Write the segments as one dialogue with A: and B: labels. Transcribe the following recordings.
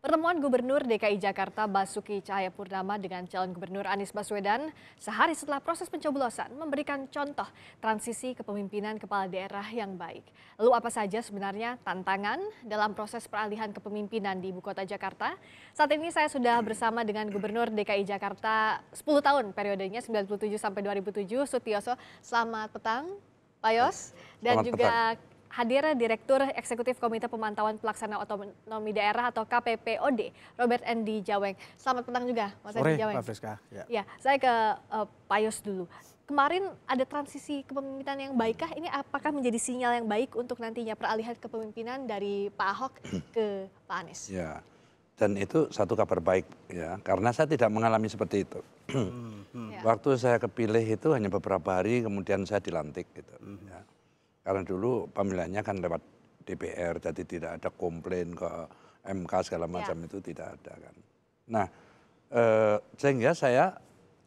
A: Pertemuan Gubernur DKI Jakarta Basuki Cahayapurnama dengan calon Gubernur Anies Baswedan sehari setelah proses pencoblosan memberikan contoh transisi kepemimpinan kepala daerah yang baik. Lalu apa saja sebenarnya tantangan dalam proses peralihan kepemimpinan di Ibu Kota Jakarta? Saat ini saya sudah bersama dengan Gubernur DKI Jakarta 10 tahun periodenya 97 sampai 2007, Sutioso. Selamat petang, Pak Yos. Dan
B: Selamat
A: juga
B: petang.
A: hadir Direktur Eksekutif Komite Pemantauan Pelaksana Otonomi Daerah atau KPPOD, Robert Endi Jaweng. Selamat petang juga, Mas Endi Jaweng.
C: Pak Friska.
A: Ya, saya ke Pak Yos dulu. Kemarin ada transisi kepemimpinan yang baikkah? Ini apakah menjadi sinyal yang baik untuk nantinya peralihan kepemimpinan dari Pak Ahok ke Pak Anies?
B: Ya, dan itu satu kabar baik ya, karena saya tidak mengalami seperti itu.
A: Ya.
B: Waktu saya kepilih itu hanya beberapa hari, kemudian saya dilantik gitu. Ya. Karena dulu pemilihannya kan lewat DPR, jadi tidak ada komplain ke MK segala macam itu tidak ada kan. Nah, sehingga saya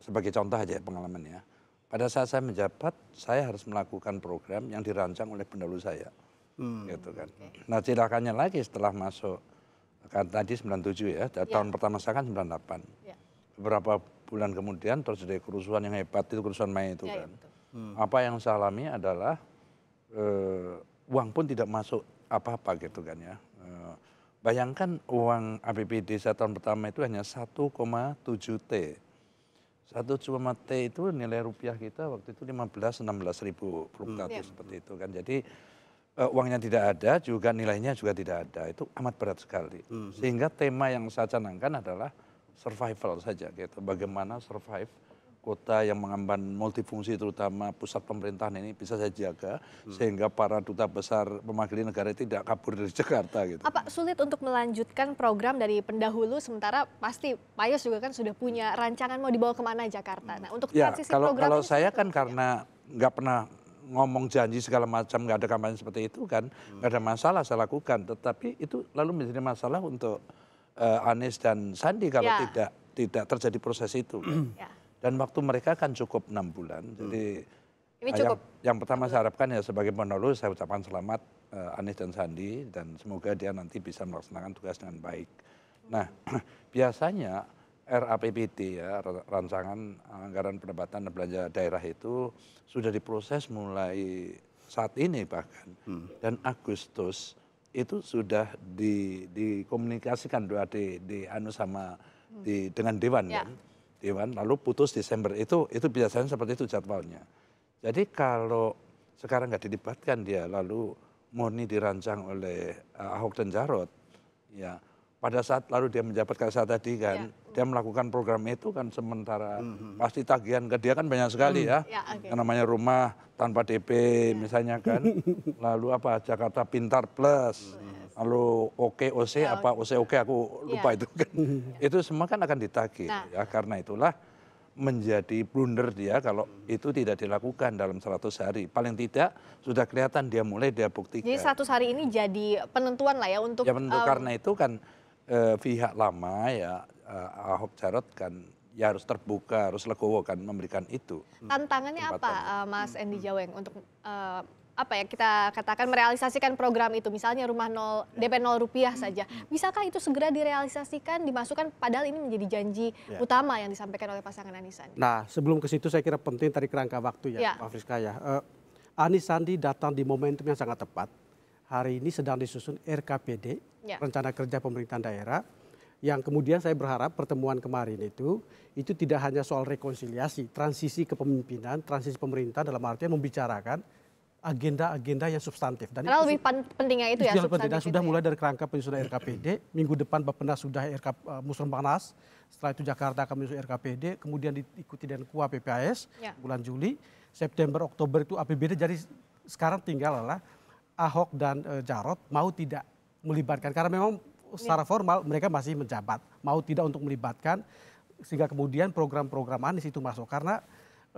B: sebagai contoh aja pengalamannya, pada saat saya menjabat saya harus melakukan program yang dirancang oleh pendahulu saya, gitu kan. Nah, cilakannya lagi setelah masuk kan tadi 97 ya, tahun pertama saya kan 98.
A: Ya.
B: Beberapa bulan kemudian terjadi kerusuhan yang hebat, itu kerusuhan Mei itu
A: Ya,
B: kan.
A: betul.
B: Apa yang saya alami adalah uang pun tidak masuk apa-apa gitu kan ya. Bayangkan uang APBD saya tahun pertama itu hanya 1,7 T. 1,7 T itu nilai rupiah kita waktu itu 15-16 ribu fluktuatif seperti itu kan. Jadi uangnya tidak ada, juga nilainya juga tidak ada. Itu amat berat sekali. Sehingga tema yang saya canangkan adalah survival saja gitu. Bagaimana survive kota yang mengemban multifungsi terutama pusat pemerintahan ini bisa saya jaga sehingga para duta besar mewakili negara tidak kabur dari Jakarta gitu.
A: Apa sulit untuk melanjutkan program dari pendahulu sementara pasti Pak Yos juga kan sudah punya rancangan mau dibawa kemana Jakarta. Nah, untuk
B: Ya,
A: transisi
B: kalau
A: program ini
B: saya
A: seperti
B: kan
A: apa?
B: karena nggak pernah ngomong janji segala macam, nggak ada kampanye seperti itu kan, nggak ada masalah saya lakukan. Tetapi itu lalu menjadi masalah untuk Anies dan Sandi kalau tidak terjadi proses itu. Kan.
A: Ya.
B: Dan waktu mereka kan cukup 6 bulan. Jadi
A: Ini cukup.
B: yang pertama saya harapkan ya sebagai pendahulu saya ucapkan selamat Anies dan Sandi dan semoga dia nanti bisa melaksanakan tugas dengan baik. Nah, biasanya RAPBD ya, rancangan anggaran pendapatan dan belanja daerah itu sudah diproses mulai saat ini bahkan. Dan Agustus itu sudah dikomunikasikan dengan Dewan kan. Dewan lalu putus Desember itu biasanya seperti itu jadwalnya. Jadi kalau sekarang nggak dilibatkan dia lalu murni dirancang oleh Ahok dan Jarot, ya pada saat lalu dia menjabat kayak saat tadi kan, dia melakukan program itu kan sementara pasti tagihan ke dia kan banyak sekali ya, yang namanya rumah tanpa DP misalnya kan, lalu apa Jakarta Pintar Plus. Lalu OC apa OC aku lupa itu kan. Itu semua kan akan ditagih ya karena itulah menjadi blunder dia kalau itu tidak dilakukan dalam 100 hari. Paling tidak sudah kelihatan dia buktikan.
A: Jadi 100 hari ini jadi penentuan lah ya untuk
B: ya karena itu kan pihak lama ya Ahok Jarot kan ya harus terbuka, harus legowo kan memberikan itu.
A: Tantangannya apa Mas Endi Jaweng untuk apa ya kita katakan merealisasikan program itu misalnya rumah DP 0 rupiah saja. Bisakah itu segera direalisasikan dimasukkan padahal ini menjadi janji utama yang disampaikan oleh pasangan Anies Sandi.
C: Nah, sebelum ke situ saya kira penting tadi kerangka waktu ya, Pak Friska ya. Anies Sandi datang di momentum yang sangat tepat. Hari ini sedang disusun RKPD, Rencana Kerja Pemerintahan Daerah, yang kemudian saya berharap pertemuan kemarin itu tidak hanya soal rekonsiliasi, transisi kepemimpinan, transisi pemerintahan dalam artian membicarakan agenda-agenda yang substantif. Dan
A: karena lebih pentingnya itu ya substantif.
C: Dan sudah mulai dari kerangka penyusunan RKPD, minggu depan Bappenas sudah Musrenbanas, setelah itu Jakarta akan menyusun RKPD, kemudian diikuti dengan KUA PPAS bulan Juli, September, Oktober itu APBD, jadi sekarang tinggal adalah Ahok dan Jarot mau tidak melibatkan, karena memang secara formal mereka masih menjabat, mau tidak untuk melibatkan, sehingga kemudian program-program Anies itu masuk, karena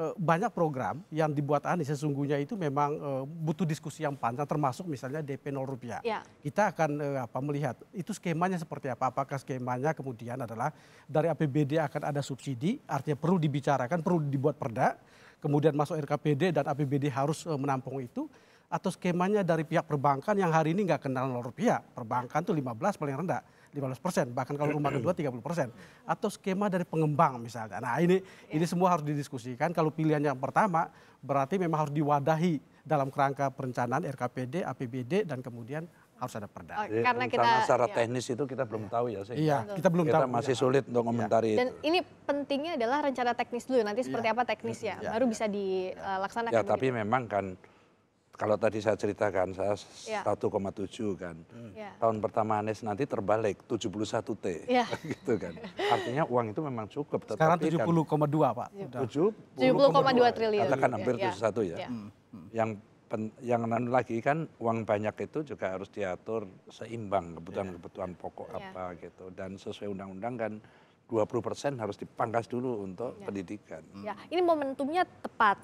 C: banyak program yang dibuat Anies sesungguhnya itu memang butuh diskusi yang panjang termasuk misalnya DP 0 rupiah. Kita akan melihat itu skemanya seperti apa. Apakah skemanya kemudian adalah dari APBD akan ada subsidi, artinya perlu dibicarakan, perlu dibuat perda, kemudian masuk RKPD dan APBD harus menampung itu, atau skemanya dari pihak perbankan yang hari ini nggak kenal 0 rupiah, perbankan tuh 15 paling rendah. 15%, bahkan kalau rumah kedua 30%. Atau skema dari pengembang misalnya. Nah ini semua harus didiskusikan. Kalau pilihan yang pertama berarti memang harus diwadahi dalam kerangka perencanaan RKPD, APBD, dan kemudian harus ada perda.
B: Jadi
A: Karena
B: rencana secara teknis itu kita belum tahu ya.
C: Iya, kita belum tahu.
B: Kita masih sulit untuk komentari
A: Dan
B: itu.
A: ini pentingnya adalah rencana teknis dulu, nanti seperti apa teknisnya, baru bisa dilaksanakan.
B: Ya tapi memang kan kalau tadi saya ceritakan saya 1,7 kan. Tahun pertama Anies nanti terbalik 71 T. Gitu kan. Artinya uang itu memang cukup.
C: Sekarang 70,2 Pak.
A: 70,2 triliun.
B: Katakan hampir 71 ya. Yang lagi kan uang banyak itu juga harus diatur seimbang kebutuhan pokok apa gitu. Dan sesuai undang-undang kan 20% harus dipangkas dulu untuk pendidikan.
A: Ya, ini momentumnya tepat.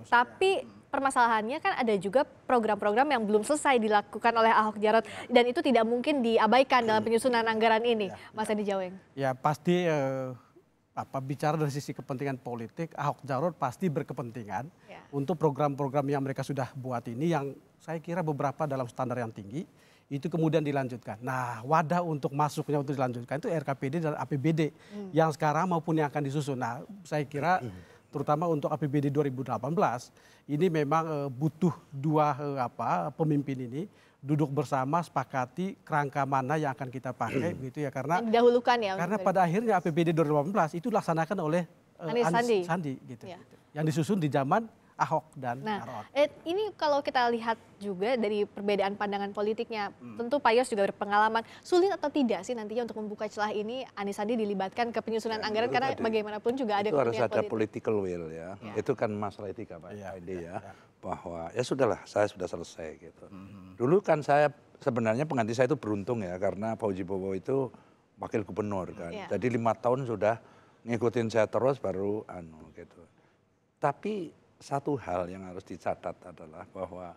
A: Tapi permasalahannya kan ada juga program-program yang belum selesai dilakukan oleh Ahok Jarot dan itu tidak mungkin diabaikan dalam penyusunan anggaran ini, Mas Edi Jaweng.
C: Ya pasti bicara dari sisi kepentingan politik, Ahok Jarot pasti berkepentingan untuk program-program yang mereka sudah buat ini yang saya kira beberapa dalam standar yang tinggi itu kemudian dilanjutkan. Nah, wadah untuk masuknya untuk dilanjutkan itu RKPD dan APBD yang sekarang maupun yang akan disusun. Nah, saya kira terutama untuk APBD 2018 ini memang butuh dua pemimpin ini duduk bersama sepakati kerangka mana yang akan kita pakai begitu ya karena
A: didahulukan ya.
C: Karena pada akhirnya APBD 2018 itu dilaksanakan oleh Anies Sandi gitu. Yang disusun di zaman Ahok dan Jarot.
A: Ini kalau kita lihat juga dari perbedaan pandangan politiknya, tentu Pak Yos juga berpengalaman. Sulit atau tidak sih nantinya untuk membuka celah ini Anies Sandi dilibatkan ke penyusunan anggaran karena bagaimanapun juga ada
B: kepentingan politik. Itu harus ada
A: politik.
B: political will ya. Itu kan masalah etika Pak Edi ya. Bahwa ya sudahlah saya sudah selesai gitu. Dulu kan saya sebenarnya pengganti saya itu beruntung ya karena Fauzi Bowo itu wakil gubernur kan. Jadi 5 tahun sudah ngikutin saya terus baru gitu. Tapi satu hal yang harus dicatat adalah bahwa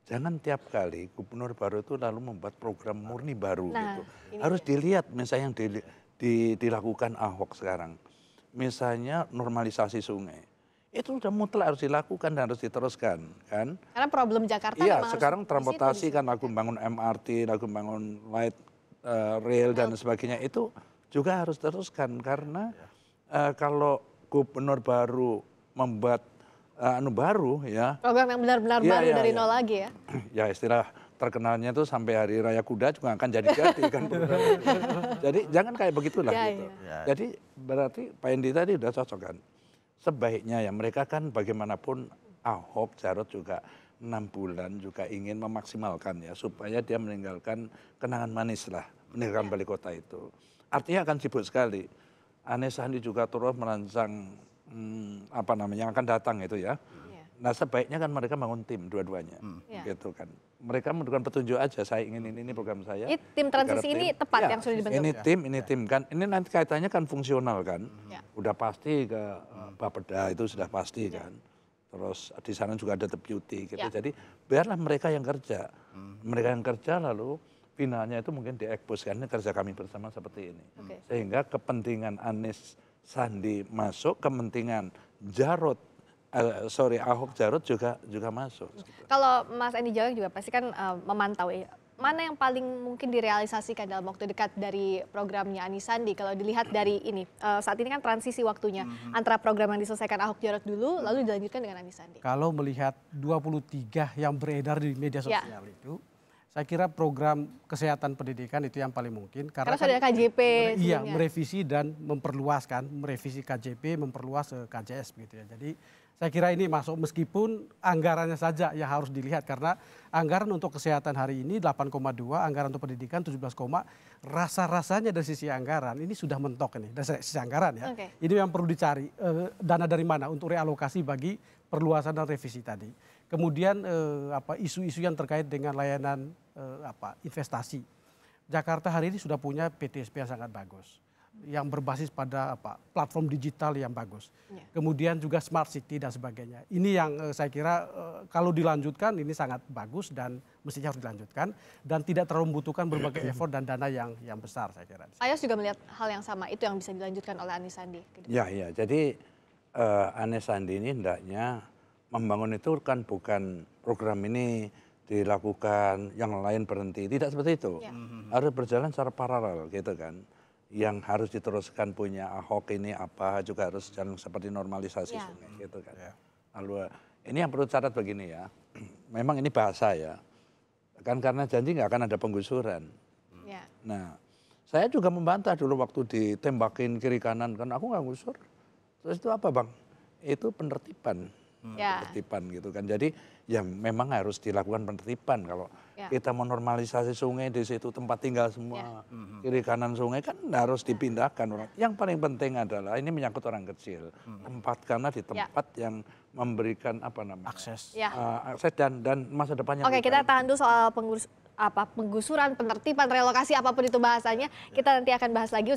B: jangan tiap kali gubernur baru itu lalu membuat program murni baru gitu. Harus dilihat misalnya yang dilakukan Ahok sekarang. Misalnya normalisasi sungai. Itu sudah mutlak harus dilakukan dan harus diteruskan kan.
A: Karena problem Jakarta memang
B: sekarang transportasi kan lagu membangun MRT, lagu membangun light rail dan sebagainya itu juga harus diteruskan karena kalau gubernur baru membuat baru ya.
A: Program yang benar-benar baru dari nol lagi ya.
B: Ya istilah terkenalnya tuh sampai hari raya kuda juga akan jadi-jadi kan. Jadi jangan kayak begitulah gitu. Jadi berarti Pak Endi tadi udah cocok kan. Sebaiknya ya mereka kan bagaimanapun Ahok Jarot juga 6 bulan juga ingin memaksimalkan ya supaya dia meninggalkan kenangan manis lah meninggalkan balik kota itu. Artinya akan sibuk sekali. Anies Sandi juga terus merancang yang akan datang itu ya. Nah sebaiknya kan mereka bangun tim dua-duanya gitu kan. Mereka memberikan petunjuk aja saya ingin ini program saya.
A: Tim transisi ini tepat yang sudah dibentuk.
B: Ini tim kan. Ini nanti kaitannya kan fungsional kan. Udah pasti ke Bapeda itu sudah pasti kan. Terus di sana juga ada deputy gitu. Jadi biarlah mereka yang kerja. Mereka yang kerja lalu finalnya itu mungkin diekspos karena kerja kami bersama seperti ini. Sehingga kepentingan Anies Sandi masuk, kepentingan Ahok Jarot juga masuk.
A: Kalau Mas Edi Jaweng juga pasti kan memantau ya, mana yang paling mungkin direalisasikan dalam waktu dekat dari programnya Anies Sandi. Kalau dilihat dari ini, saat ini kan transisi waktunya antara program yang diselesaikan Ahok Jarot dulu, lalu dilanjutkan dengan Anies Sandi.
C: Kalau melihat 23 yang beredar di media sosial itu, saya kira program kesehatan pendidikan itu yang paling mungkin.
A: Karena sudah ada KJP.
C: Iya, merevisi dan merevisi KJP, memperluas KJS begitu ya. Jadi saya kira ini masuk meskipun anggarannya saja yang harus dilihat karena anggaran untuk kesehatan hari ini 8,2, anggaran untuk pendidikan 17, rasa-rasanya dari sisi anggaran ini sudah mentok ini dari sisi anggaran ya. Ini yang perlu dicari dana dari mana untuk realokasi bagi perluasan dan revisi tadi. Kemudian isu-isu yang terkait dengan layanan investasi. Jakarta hari ini sudah punya PTSP yang sangat bagus, yang berbasis pada platform digital yang bagus. Kemudian juga smart city dan sebagainya. Ini yang saya kira kalau dilanjutkan ini sangat bagus dan mestinya harus dilanjutkan dan tidak terlalu membutuhkan berbagai effort dan dana yang besar saya kira.
A: Ayos juga melihat hal yang sama, itu yang bisa dilanjutkan oleh Anies Sandi.
B: Ya, jadi Anies Sandi ini hendaknya membangun itu kan bukan program ini dilakukan, yang lain berhenti. Tidak seperti itu. Harus berjalan secara paralel gitu kan. Yang harus diteruskan punya Ahok ini apa juga harus jalan seperti normalisasi sungai gitu kan. Lalu ini yang perlu catat begini ya. Memang ini bahasa ya. Kan karena janji nggak akan ada penggusuran. Nah, saya juga membantah dulu waktu ditembakin kiri kanan kan aku nggak gusur. Terus itu apa bang? Itu penertiban. Penertiban gitu kan. Jadi ya memang harus dilakukan penertiban kalau kita menormalisasi sungai di situ tempat tinggal semua kiri kanan sungai kan harus dipindahkan orang. Yang paling penting adalah ini menyangkut orang kecil. Tempatkanlah di tempat yang memberikan apa namanya akses dan masa depannya.
A: Oke, kita tahan dulu soal penggusuran, penertiban, relokasi apapun itu bahasanya. Kita nanti akan bahas lagi.